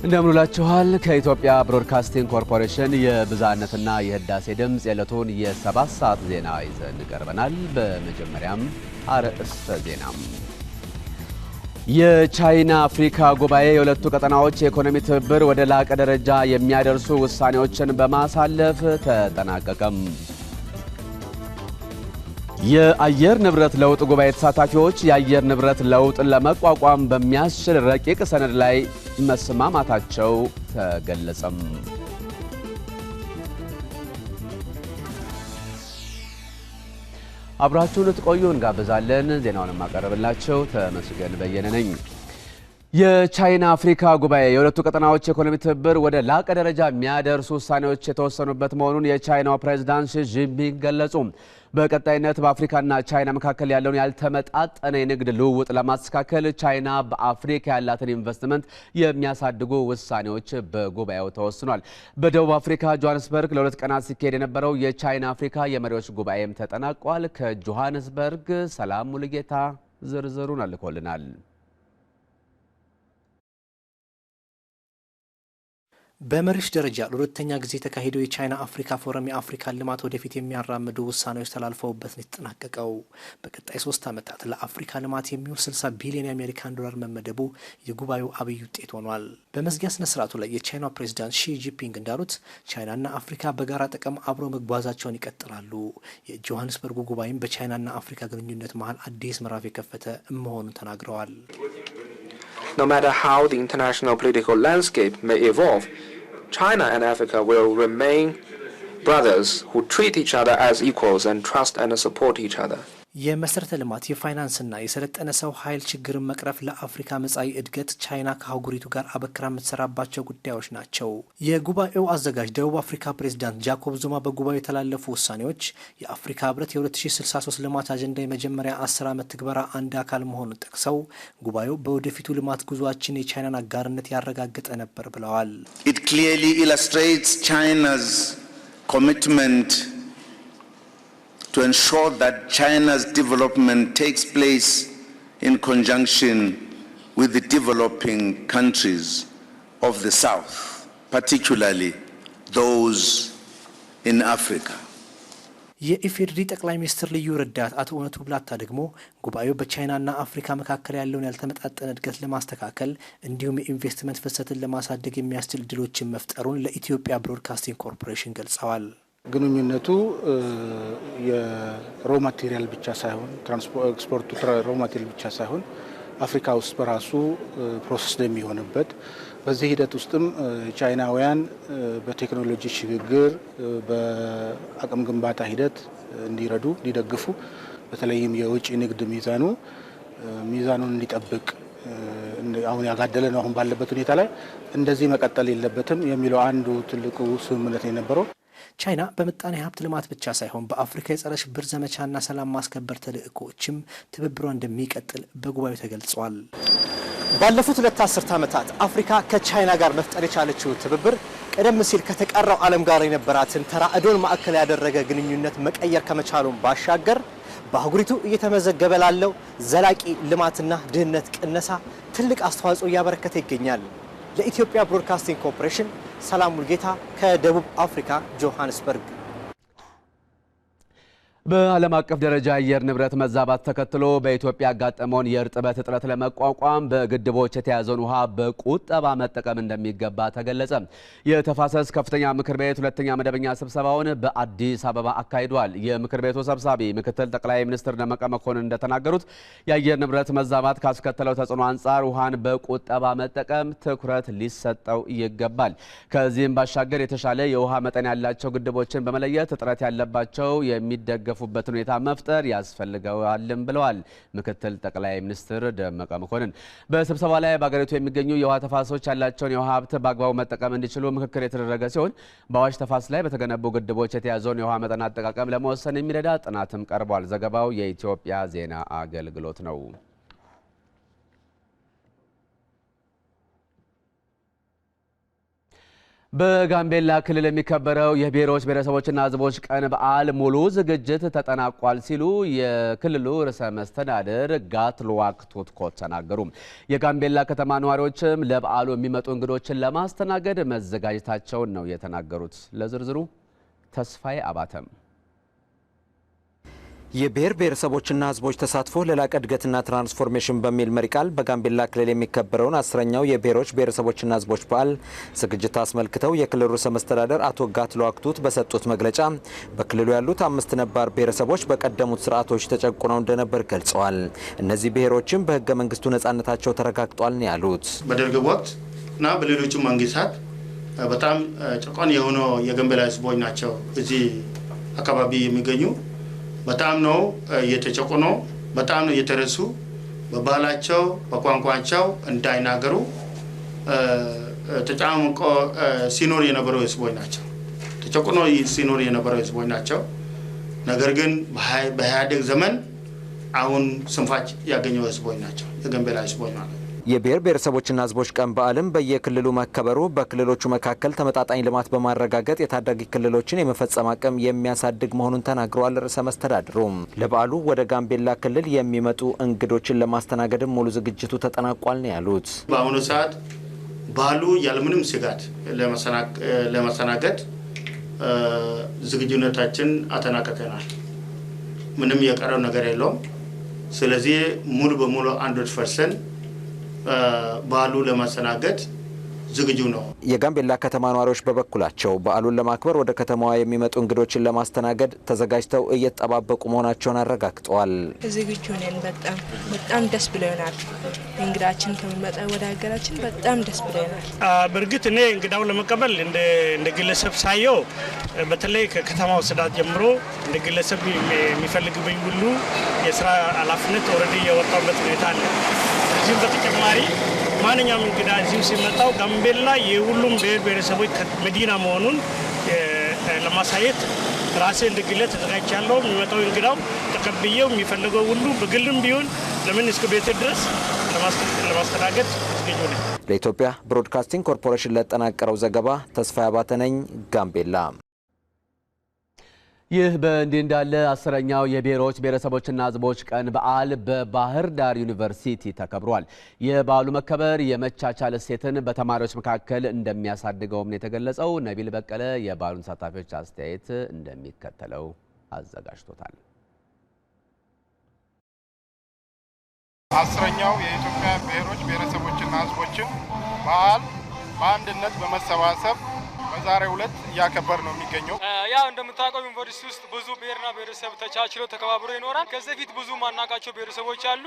እንደምንላችኋል ከኢትዮጵያ ብሮድካስቲንግ ኮርፖሬሽን የብዛነትና የህዳሴ ድምጽ የዕለቱን የ7 ሰዓት ዜና ይዘን ቀርበናል። በመጀመሪያም አርዕስተ ዜና። የቻይና አፍሪካ ጉባኤ የሁለቱ ቀጠናዎች የኢኮኖሚ ትብብር ወደ ላቀ ደረጃ የሚያደርሱ ውሳኔዎችን በማሳለፍ ተጠናቀቀም። የአየር ንብረት ለውጥ ጉባኤ ተሳታፊዎች የአየር ንብረት ለውጥን ለመቋቋም በሚያስችል ረቂቅ ሰነድ ላይ መስማማታቸው ተገለጸም። አብራችሁን ትቆዩ እንጋብዛለን። ዜናውን ማቀርብላችሁ ተመስገን በየነ ነኝ። የቻይና አፍሪካ ጉባኤ የሁለቱ ቀጠናዎች የኢኮኖሚ ትብብር ወደ ላቀ ደረጃ የሚያደርሱ ውሳኔዎች የተወሰኑበት መሆኑን የቻይናው ፕሬዝዳንት ሺ ጂንፒንግ ገለጹ። በቀጣይነት በአፍሪካና ቻይና መካከል ያለውን ያልተመጣጠነ የንግድ ልውውጥ ለማስተካከል ቻይና በአፍሪካ ያላትን ኢንቨስትመንት የሚያሳድጉ ውሳኔዎች በጉባኤው ተወስኗል። በደቡብ አፍሪካ ጆሃንስበርግ ለ2 ቀናት ሲካሄድ የነበረው የቻይና አፍሪካ የመሪዎች ጉባኤም ተጠናቋል። ከጆሃንስበርግ ሰላም ሙሉጌታ ዝርዝሩን አልኮልናል። በመሪዎች ደረጃ ለሁለተኛ ጊዜ ተካሂደው የቻይና አፍሪካ ፎረም የአፍሪካን ልማት ወደፊት የሚያራምዱ ውሳኔዎች ተላልፈውበት ነው የተጠናቀቀው። በቀጣይ 3 ዓመታት ለአፍሪካ ልማት የሚውል 60 ቢሊዮን የአሜሪካን ዶላር መመደቡ የጉባኤው አብይ ውጤት ሆኗል። በመዝጊያ ስነ ስርዓቱ ላይ የቻይናው ፕሬዝዳንት ሺ ጂንፒንግ እንዳሉት ቻይናና አፍሪካ በጋራ ጥቅም አብረው መጓዛቸውን ይቀጥላሉ። የጆሃንስበርጉ ጉባኤም በቻይናና አፍሪካ ግንኙነት መሀል አዲስ ምዕራፍ የከፈተ መሆኑን ተናግረዋል። No matter how the international political landscape may evolve, China and Africa will remain brothers who treat each other as equals and trust and support each other. የመሰረተ ልማት የፋይናንስና የሰለጠነ ሰው ኃይል ችግርን መቅረፍ ለአፍሪካ መጻኢ እድገት ቻይና ከአህጉሪቱ ጋር አበክራ የምትሰራባቸው ጉዳዮች ናቸው። የጉባኤው አዘጋጅ ደቡብ አፍሪካ ፕሬዝዳንት ጃኮብ ዙማ በጉባኤው የተላለፉ ውሳኔዎች የአፍሪካ ህብረት የ2063 ልማት አጀንዳ የመጀመሪያ 10 ዓመት ትግበራ አንድ አካል መሆኑን ጠቅሰው ጉባኤው በወደፊቱ ልማት ጉዟችን የቻይናን አጋርነት ያረጋገጠ ነበር ብለዋል። It clearly illustrates China's commitment to ensure that China's development takes place in conjunction with the developing countries of the South, particularly those in Africa. የኢፌዴሪ ጠቅላይ ሚኒስትር ልዩ ረዳት አቶ እውነቱ ብላታ ደግሞ ጉባኤው በቻይናና አፍሪካ መካከል ያለውን ያልተመጣጠነ እድገት ለማስተካከል እንዲሁም የኢንቨስትመንት ፍሰትን ለማሳደግ የሚያስችል እድሎችን መፍጠሩን ለኢትዮጵያ ብሮድካስቲንግ ኮርፖሬሽን ገልጸዋል። ግንኙነቱ የሮ ማቴሪያል ብቻ ሳይሆን ኤክስፖርቱ ሮ ማቴሪያል ብቻ ሳይሆን አፍሪካ ውስጥ በራሱ ፕሮሰስ የሚሆንበት በዚህ ሂደት ውስጥም ቻይናውያን በቴክኖሎጂ ሽግግር በአቅም ግንባታ ሂደት እንዲረዱ እንዲደግፉ በተለይም የውጭ ንግድ ሚዛኑን እንዲጠብቅ አሁን ያጋደለ ነው አሁን ባለበት ሁኔታ ላይ እንደዚህ መቀጠል የለበትም የሚለው አንዱ ትልቁ ስምምነት የነበረው። ቻይና በምጣኔ ሀብት ልማት ብቻ ሳይሆን በአፍሪካ የጸረ ሽብር ዘመቻና ሰላም ማስከበር ተልዕኮዎችም ትብብሯ እንደሚቀጥል በጉባኤው ተገልጿል። ባለፉት 2 አስርት ዓመታት አፍሪካ ከቻይና ጋር መፍጠር የቻለችው ትብብር ቀደም ሲል ከተቀረው ዓለም ጋር የነበራትን ተራድኦን ማዕከል ያደረገ ግንኙነት መቀየር ከመቻሉም ባሻገር በአህጉሪቱ እየተመዘገበ ላለው ዘላቂ ልማትና ድህነት ቅነሳ ትልቅ አስተዋጽኦ እያበረከተ ይገኛል። ለኢትዮጵያ ብሮድካስቲንግ ኮርፖሬሽን ሰላም ሙሉጌታ ከደቡብ አፍሪካ ጆሃንስበርግ። በዓለም አቀፍ ደረጃ የአየር ንብረት መዛባት ተከትሎ በኢትዮጵያ ያጋጠመውን የእርጥበት እጥረት ለመቋቋም በግድቦች የተያዘውን ውሃ በቁጠባ መጠቀም እንደሚገባ ተገለጸ። የተፋሰስ ከፍተኛ ምክር ቤት 2ኛ መደበኛ ስብሰባውን በአዲስ አበባ አካሂዷል። የምክር ቤቱ ሰብሳቢ ምክትል ጠቅላይ ሚኒስትር ደመቀ መኮንን እንደተናገሩት የአየር ንብረት መዛባት ካስከተለው ተጽዕኖ አንጻር ውሃን በቁጠባ መጠቀም ትኩረት ሊሰጠው ይገባል። ከዚህም ባሻገር የተሻለ የውሃ መጠን ያላቸው ግድቦችን በመለየት እጥረት ያለባቸው የሚደገፉ በት ሁኔታ መፍጠር ያስፈልጋልም ብለዋል ምክትል ጠቅላይ ሚኒስትር ደመቀ መኮንን። በስብሰባ ላይ በአገሪቱ የሚገኙ የውሃ ተፋሰሶች ያላቸውን የውሃ ሀብት በአግባቡ መጠቀም እንዲችሉ ምክክር የተደረገ ሲሆን በአዋሽ ተፋሰስ ላይ በተገነቡ ግድቦች የተያዘውን የውሃ መጠን አጠቃቀም ለመወሰን የሚረዳ ጥናትም ቀርቧል። ዘገባው የኢትዮጵያ ዜና አገልግሎት ነው። በጋምቤላ ክልል የሚከበረው የብሔሮች ብሔረሰቦችና ሕዝቦች ቀን በዓል ሙሉ ዝግጅት ተጠናቋል ሲሉ የክልሉ ርዕሰ መስተዳድር ጋትሉዋክ ቶትኮት ተናገሩ። የጋምቤላ ከተማ ነዋሪዎችም ለበዓሉ የሚመጡ እንግዶችን ለማስተናገድ መዘጋጀታቸውን ነው የተናገሩት። ለዝርዝሩ ተስፋዬ አባተም። የብሔር ብሔረሰቦችና ሕዝቦች ተሳትፎ ለላቀ እድገትና ትራንስፎርሜሽን በሚል መሪ ቃል በጋምቤላ ክልል የሚከበረውን 10ኛው የብሔሮች ብሔረሰቦችና ሕዝቦች በዓል ዝግጅት አስመልክተው የክልሉ ርዕሰ መስተዳድር አቶ ጋትሉዋክ ቶት በሰጡት መግለጫ በክልሉ ያሉት 5 ነባር ብሔረሰቦች በቀደሙት ስርዓቶች ተጨቁነው እንደነበር ገልጸዋል። እነዚህ ብሔሮችም በህገ መንግስቱ ነጻነታቸው ተረጋግጧል ነው ያሉት። በደርግ ወቅት እና በሌሎችም መንግስታት በጣም ጨቋኝ የሆኑ የጋምቤላ ሕዝቦች ናቸው እዚህ አካባቢ የሚገኙ በጣም ነው የተጨቆኑ፣ በጣም ነው የተረሱ፣ በባህላቸው በቋንቋቸው እንዳይናገሩ ተጫምቆ ሲኖር የነበሩ ህዝቦች ናቸው። ተጨቆኑ ሲኖር የነበሩ ህዝቦች ናቸው። ነገር ግን በኢህአዴግ ዘመን አሁን ስንፋጭ ያገኘው ህዝቦች ናቸው የጋምቤላ ህዝቦች ማለት ነው። የብሔር ብሔረሰቦችና ሕዝቦች ቀን በዓልም በየክልሉ መከበሩ በክልሎቹ መካከል ተመጣጣኝ ልማት በማረጋገጥ የታዳጊ ክልሎችን የመፈጸም አቅም የሚያሳድግ መሆኑን ተናግረዋል። ርዕሰ መስተዳድሩም ለበዓሉ ወደ ጋምቤላ ክልል የሚመጡ እንግዶችን ለማስተናገድም ሙሉ ዝግጅቱ ተጠናቋል ነው ያሉት። በአሁኑ ሰዓት በዓሉ ያለምንም ስጋት ለማስተናገድ ዝግጁነታችን አጠናቀናል። ምንም የቀረው ነገር የለውም። ስለዚህ ሙሉ በሙሉ 100% በዓሉ ለማስተናገድ ዝግጁ ነው። የጋምቤላ ከተማ ነዋሪዎች በበኩላቸው በዓሉን ለማክበር ወደ ከተማዋ የሚመጡ እንግዶችን ለማስተናገድ ተዘጋጅተው እየተጠባበቁ መሆናቸውን አረጋግጠዋል። ዝግጁ ነን። በጣም ደስ ብሎናል። እንግዳችን ከሚመጣ ወደ ሀገራችን በጣም ደስ ብሎናል። በእርግጥ እኔ እንግዳውን ለመቀበል እንደ ግለሰብ ሳየው በተለይ ከከተማው ጽዳት ጀምሮ እንደ ግለሰብ የሚፈልግብኝ ሁሉ የስራ ኃላፊነት ኦልሬዲ የወጣበት ሁኔታ አለ። እዚህም በተጨማሪ ማንኛውም እንግዳ እዚሁ ሲመጣው ጋምቤላ የሁሉም ብሔር ብሔረሰቦች መዲና መሆኑን ለማሳየት ራሴ እንደ ግለሰብ ተዘጋጅቻለሁ። የሚመጣው እንግዳው ተቀብዬው የሚፈልገው ሁሉ በግልም ቢሆን ለምን እስከ ቤት ድረስ ለማስተናገድ ዝግጁ ነኝ። ለኢትዮጵያ ብሮድካስቲንግ ኮርፖሬሽን ለተጠናቀረው ዘገባ ተስፋዬ አባተ ነኝ፣ ጋምቤላ። ይህ በእንዲህ እንዳለ 10ኛው የብሔሮች ብሔረሰቦችና ሕዝቦች ቀን በዓል በባህር ዳር ዩኒቨርሲቲ ተከብሯል። የበዓሉ መከበር የመቻቻል እሴትን በተማሪዎች መካከል እንደሚያሳድገውም ነው የተገለጸው። ነቢል በቀለ የበዓሉን ተሳታፊዎች አስተያየት እንደሚከተለው አዘጋጅቶታል። 10ኛው የኢትዮጵያ ብሔሮች ብሔረሰቦችና ሕዝቦችን በዓል በአንድነት በመሰባሰብ በዛሬው ዕለት እያከበር ነው የሚገኘው። ያው እንደምታውቀው ዩኒቨርሲቲ ውስጥ ብዙ ብሔርና ብሔረሰብ ተቻችሎ ተከባብሮ ይኖራል። ከዚህ በፊት ብዙ ማናቃቸው ብሔረሰቦች አሉ።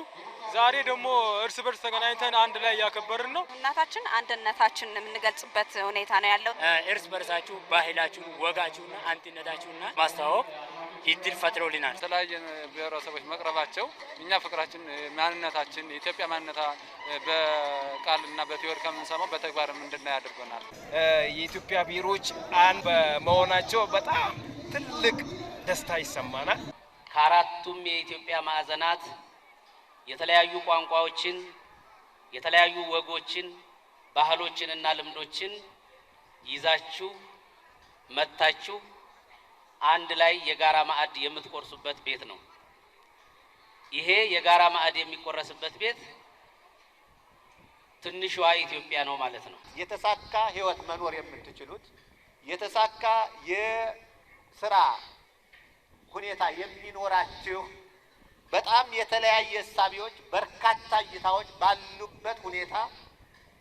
ዛሬ ደግሞ እርስ በርስ ተገናኝተን አንድ ላይ እያከበርን ነው። እናታችን አንድነታችንን የምንገልጽበት ሁኔታ ነው ያለው። እርስ በርሳችሁ ባህላችሁን፣ ወጋችሁና አንድነታችሁና ማስተዋወቅ እድል ፈጥሮልናል። የተለያየ ብሔረሰቦች መቅረባቸው እኛ ፍቅራችን፣ ማንነታችን፣ የኢትዮጵያ ማንነታ በቃልና በቲዎሪ ከምንሰማው በተግባርም እንድናይ አድርጎናል። የኢትዮጵያ ብሔሮች አንድ በመሆናቸው በጣም ትልቅ ደስታ ይሰማናል። ከአራቱም የኢትዮጵያ ማዕዘናት የተለያዩ ቋንቋዎችን፣ የተለያዩ ወጎችን፣ ባህሎችንና ልምዶችን ይዛችሁ መታችሁ አንድ ላይ የጋራ ማዕድ የምትቆርሱበት ቤት ነው። ይሄ የጋራ ማዕድ የሚቆረስበት ቤት ትንሿ ኢትዮጵያ ነው ማለት ነው። የተሳካ ህይወት መኖር የምትችሉት የተሳካ የስራ ሁኔታ የሚኖራችሁ በጣም የተለያየ እሳቤዎች፣ በርካታ እይታዎች ባሉበት ሁኔታ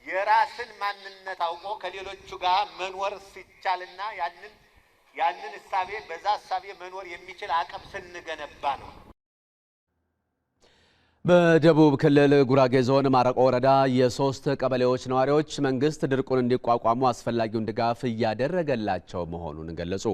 የራስን ማንነት አውቆ ከሌሎቹ ጋር መኖር ሲቻልና ያንን እሳቤ በዛ እሳቤ መኖር የሚችል አቅም ስንገነባ ነው። በደቡብ ክልል ጉራጌ ዞን ማረቆ ወረዳ የ3 ቀበሌዎች ነዋሪዎች መንግስት ድርቁን እንዲቋቋሙ አስፈላጊውን ድጋፍ እያደረገላቸው መሆኑን ገለጹ።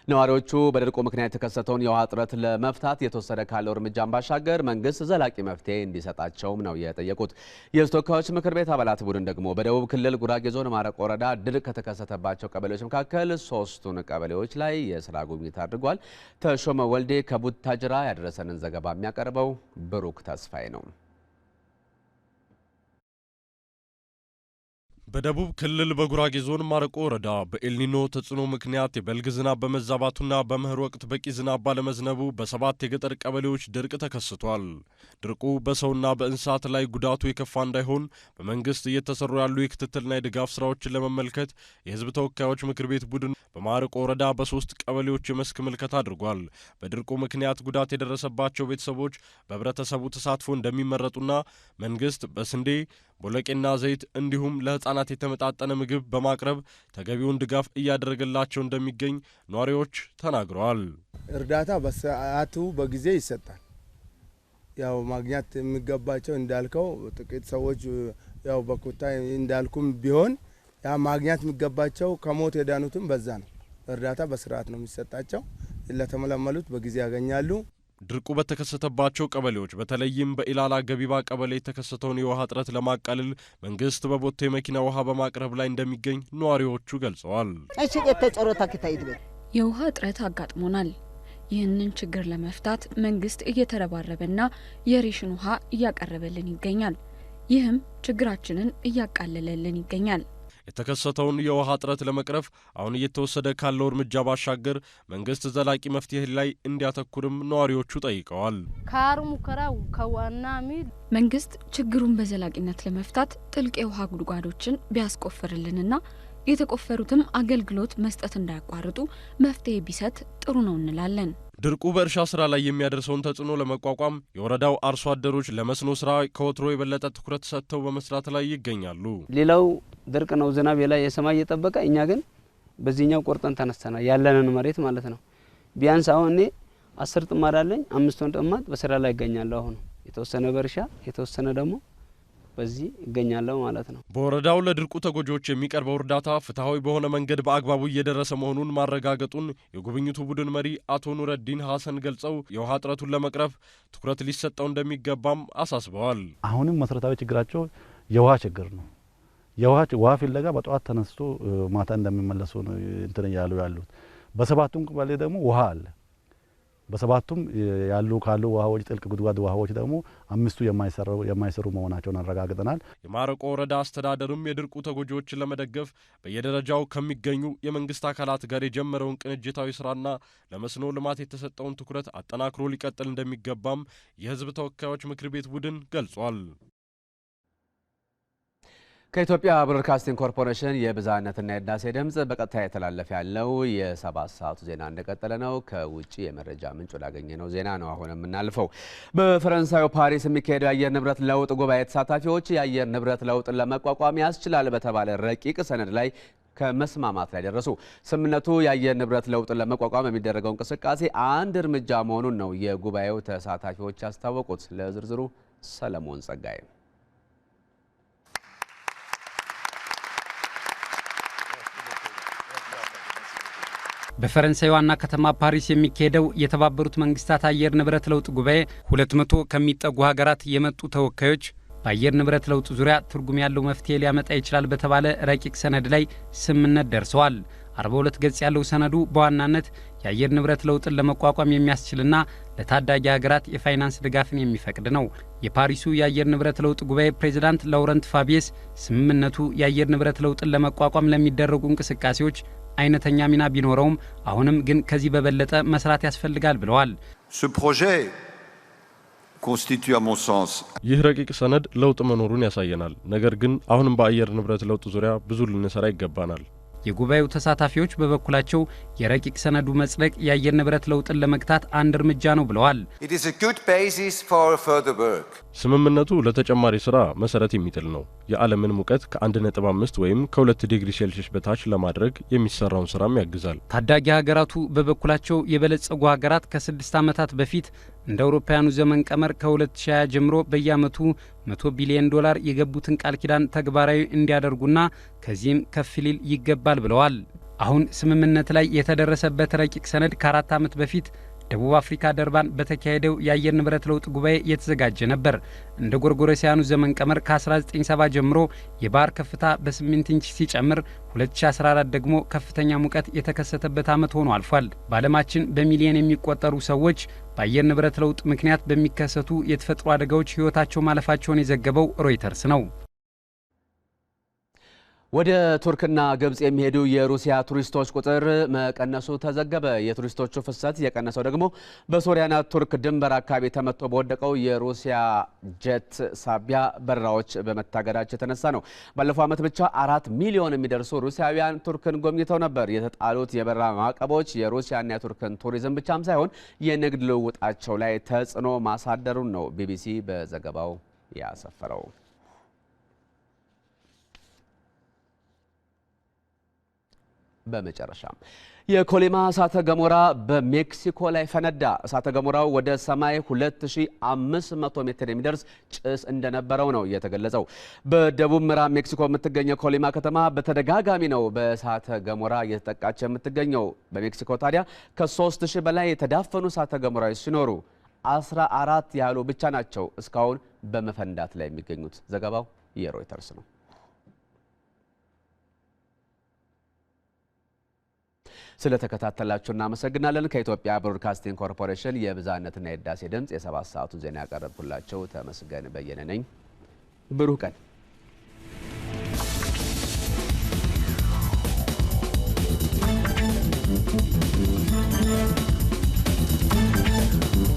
ነዋሪዎቹ በድርቁ ምክንያት የተከሰተውን የውሃ እጥረት ለመፍታት የተወሰደ ካለው እርምጃን ባሻገር መንግስት ዘላቂ መፍትሄ እንዲሰጣቸውም ነው የጠየቁት። የተወካዮች ምክር ቤት አባላት ቡድን ደግሞ በደቡብ ክልል ጉራጌ ዞን ማረቆ ወረዳ ድርቅ ከተከሰተባቸው ቀበሌዎች መካከል 3ቱን ቀበሌዎች ላይ የስራ ጉብኝት አድርጓል። ተሾመ ወልዴ ከቡታጅራ ያደረሰንን ዘገባ የሚያቀርበው ብሩክ ተስፋ ነው። በደቡብ ክልል በጉራጌ ዞን ማረቆ ወረዳ በኤልኒኖ ተጽዕኖ ምክንያት የበልግ ዝናብ በመዛባቱና በመኸር ወቅት በቂ ዝናብ ባለመዝነቡ በ7 የገጠር ቀበሌዎች ድርቅ ተከስቷል። ድርቁ በሰውና በእንስሳት ላይ ጉዳቱ የከፋ እንዳይሆን በመንግስት እየተሰሩ ያሉ የክትትልና የድጋፍ ስራዎችን ለመመልከት የህዝብ ተወካዮች ምክር ቤት ቡድን በማረቆ ወረዳ በ3 ቀበሌዎች የመስክ ምልከታ አድርጓል። በድርቁ ምክንያት ጉዳት የደረሰባቸው ቤተሰቦች በህብረተሰቡ ተሳትፎ እንደሚመረጡና መንግስት በስንዴ ቦለቄና ዘይት እንዲሁም ለህፃናት የተመጣጠነ ምግብ በማቅረብ ተገቢውን ድጋፍ እያደረገላቸው እንደሚገኝ ነዋሪዎች ተናግረዋል። እርዳታ በሰዓቱ በጊዜ ይሰጣል። ያው ማግኘት የሚገባቸው እንዳልከው ጥቂት ሰዎች ያው በኩታ እንዳልኩም ቢሆን ያ ማግኘት የሚገባቸው ከሞት የዳኑትም በዛ ነው። እርዳታ በስርዓት ነው የሚሰጣቸው። ለተመለመሉት በጊዜ ያገኛሉ። ድርቁ በተከሰተባቸው ቀበሌዎች በተለይም በኢላላ ገቢባ ቀበሌ የተከሰተውን የውሃ እጥረት ለማቃለል መንግስት በቦቴ መኪና ውሃ በማቅረብ ላይ እንደሚገኝ ነዋሪዎቹ ገልጸዋል። የውሃ እጥረት አጋጥሞናል። ይህንን ችግር ለመፍታት መንግስት እየተረባረበና የሬሽን ውሃ እያቀረበልን ይገኛል። ይህም ችግራችንን እያቃለለልን ይገኛል። የተከሰተውን የውሃ እጥረት ለመቅረፍ አሁን እየተወሰደ ካለው እርምጃ ባሻገር መንግስት ዘላቂ መፍትሄ ላይ እንዲያተኩርም ነዋሪዎቹ ጠይቀዋል። መንግስት ችግሩን በዘላቂነት ለመፍታት ጥልቅ የውሃ ጉድጓዶችን ቢያስቆፍርልንና የተቆፈሩትም አገልግሎት መስጠት እንዳያቋርጡ መፍትሄ ቢሰጥ ጥሩ ነው እንላለን። ድርቁ በእርሻ ስራ ላይ የሚያደርሰውን ተጽዕኖ ለመቋቋም የወረዳው አርሶ አደሮች ለመስኖ ስራ ከወትሮ የበለጠ ትኩረት ሰጥተው በመስራት ላይ ይገኛሉ። ሌላው ድርቅ ነው፣ ዝናብ ላይ የሰማይ እየጠበቀ እኛ ግን በዚህኛው ቆርጠን ተነስተናል። ያለንን መሬት ማለት ነው። ቢያንስ አሁን እኔ 10 ጥማድ አለኝ፣ 5 ጥማድ በስራ ላይ ይገኛለሁ። አሁን የተወሰነ በእርሻ የተወሰነ ደግሞ በዚህ ይገኛለሁ ማለት ነው። በወረዳው ለድርቁ ተጎጂዎች የሚቀርበው እርዳታ ፍትሃዊ በሆነ መንገድ በአግባቡ እየደረሰ መሆኑን ማረጋገጡን የጉብኝቱ ቡድን መሪ አቶ ኑረዲን ሀሰን ገልጸው የውሃ እጥረቱን ለመቅረፍ ትኩረት ሊሰጠው እንደሚገባም አሳስበዋል። አሁንም መሰረታዊ ችግራቸው የውሃ ችግር ነው። የውሃ ፍለጋ በጠዋት ተነስቶ ማታ እንደሚመለሱ ነው እንትን ያሉ ያሉት። በሰባቱም ቀበሌ ደግሞ ውሃ አለ። በሰባቱም ካሉ ውሃዎች ጥልቅ ጉድጓድ ውሃዎች ደግሞ 5ቱ የማይሰሩ መሆናቸውን አረጋግጠናል። የማረቆ ወረዳ አስተዳደርም የድርቁ ተጎጂዎችን ለመደገፍ በየደረጃው ከሚገኙ የመንግስት አካላት ጋር የጀመረውን ቅንጅታዊ ስራና ለመስኖ ልማት የተሰጠውን ትኩረት አጠናክሮ ሊቀጥል እንደሚገባም የህዝብ ተወካዮች ምክር ቤት ቡድን ገልጿል። ከኢትዮጵያ ብሮድካስቲንግ ኮርፖሬሽን የብዝሃነትና የህዳሴ ድምጽ በቀጥታ የተላለፈ ያለው የ7 ሰዓቱ ዜና እንደቀጠለ ነው። ከውጪ የመረጃ ምንጭ ወዳገኘነው ዜና ነው አሁን የምናልፈው። በፈረንሳዩ ፓሪስ የሚካሄደው የአየር ንብረት ለውጥ ጉባኤ ተሳታፊዎች የአየር ንብረት ለውጥን ለመቋቋም ያስችላል በተባለ ረቂቅ ሰነድ ላይ ከመስማማት ላይ ደረሱ። ስምምነቱ የአየር ንብረት ለውጥን ለመቋቋም የሚደረገው እንቅስቃሴ አንድ እርምጃ መሆኑን ነው የጉባኤው ተሳታፊዎች ያስታወቁት። ለዝርዝሩ ሰለሞን ጸጋይ። በፈረንሳይ ዋና ከተማ ፓሪስ የሚካሄደው የተባበሩት መንግስታት አየር ንብረት ለውጥ ጉባኤ 200 ከሚጠጉ ሀገራት የመጡ ተወካዮች በአየር ንብረት ለውጥ ዙሪያ ትርጉም ያለው መፍትሄ ሊያመጣ ይችላል በተባለ ረቂቅ ሰነድ ላይ ስምምነት ደርሰዋል። 42 ገጽ ያለው ሰነዱ በዋናነት የአየር ንብረት ለውጥን ለመቋቋም የሚያስችልና ለታዳጊ ሀገራት የፋይናንስ ድጋፍን የሚፈቅድ ነው። የፓሪሱ የአየር ንብረት ለውጥ ጉባኤ ፕሬዚዳንት ላውረንት ፋቢየስ ስምምነቱ የአየር ንብረት ለውጥን ለመቋቋም ለሚደረጉ እንቅስቃሴዎች አይነተኛ ሚና ቢኖረውም አሁንም ግን ከዚህ በበለጠ መስራት ያስፈልጋል ብለዋል። ይህ ረቂቅ ሰነድ ለውጥ መኖሩን ያሳየናል። ነገር ግን አሁንም በአየር ንብረት ለውጥ ዙሪያ ብዙ ልንሰራ ይገባናል። የጉባኤው ተሳታፊዎች በበኩላቸው የረቂቅ ሰነዱ መጽደቅ የአየር ንብረት ለውጥን ለመግታት አንድ እርምጃ ነው ብለዋል። ስምምነቱ ለተጨማሪ ስራ መሰረት የሚጥል ነው። የዓለምን ሙቀት ከ1.5 ወይም ከ2 ዲግሪ ሴልሺየስ በታች ለማድረግ የሚሰራውን ስራም ያግዛል። ታዳጊ ሀገራቱ በበኩላቸው የበለጸጉ ሀገራት ከ6 ዓመታት በፊት እንደ አውሮፓውያኑ ዘመን ቀመር ከ2020 ጀምሮ በየዓመቱ $100 ቢሊዮን የገቡትን ቃል ኪዳን ተግባራዊ እንዲያደርጉና ከዚህም ከፍ ሊል ይገባል ብለዋል። አሁን ስምምነት ላይ የተደረሰበት ረቂቅ ሰነድ ከ4 ዓመት በፊት ደቡብ አፍሪካ ደርባን በተካሄደው የአየር ንብረት ለውጥ ጉባኤ የተዘጋጀ ነበር። እንደ ጎርጎሮሲያኑ ዘመን ቀመር ከ1970 ጀምሮ የባህር ከፍታ በ8 ኢንች ሲጨምር 2014 ደግሞ ከፍተኛ ሙቀት የተከሰተበት ዓመት ሆኖ አልፏል። በዓለማችን በሚሊዮን የሚቆጠሩ ሰዎች በአየር ንብረት ለውጥ ምክንያት በሚከሰቱ የተፈጥሮ አደጋዎች ሕይወታቸው ማለፋቸውን የዘገበው ሮይተርስ ነው። ወደ ቱርክና ግብጽ የሚሄዱ የሩሲያ ቱሪስቶች ቁጥር መቀነሱ ተዘገበ። የቱሪስቶቹ ፍሰት የቀነሰው ደግሞ በሶሪያና ቱርክ ድንበር አካባቢ ተመቶ በወደቀው የሩሲያ ጀት ሳቢያ በረራዎች በመታገዳቸው የተነሳ ነው። ባለፈው ዓመት ብቻ 4 ሚሊዮን የሚደርሱ ሩሲያውያን ቱርክን ጎብኝተው ነበር። የተጣሉት የበረራ ማዕቀቦች የሩሲያና የቱርክን ቱሪዝም ብቻም ሳይሆን የንግድ ልውውጣቸው ላይ ተጽዕኖ ማሳደሩን ነው ቢቢሲ በዘገባው ያሰፈረው። በመጨረሻ የኮሊማ እሳተ ገሞራ በሜክሲኮ ላይ ፈነዳ። እሳተ ገሞራው ወደ ሰማይ 2500 ሜትር የሚደርስ ጭስ እንደነበረው ነው የተገለጸው። በደቡብ ምዕራብ ሜክሲኮ የምትገኘው ኮሊማ ከተማ በተደጋጋሚ ነው በእሳተ ገሞራ እየተጠቃች የምትገኘው። በሜክሲኮ ታዲያ ከ3000 በላይ የተዳፈኑ እሳተ ገሞራዎች ሲኖሩ 14 ያህሉ ብቻ ናቸው እስካሁን በመፈንዳት ላይ የሚገኙት። ዘገባው የሮይተርስ ነው። ስለተከታተላችሁ እናመሰግናለን። ከኢትዮጵያ ብሮድካስቲንግ ኮርፖሬሽን የብዝሃነትና የህዳሴ ድምፅ የ7 ሰዓቱ ዜና ያቀረብኩላችሁ ተመስገን በየነ ነኝ። ብሩህ ቀን።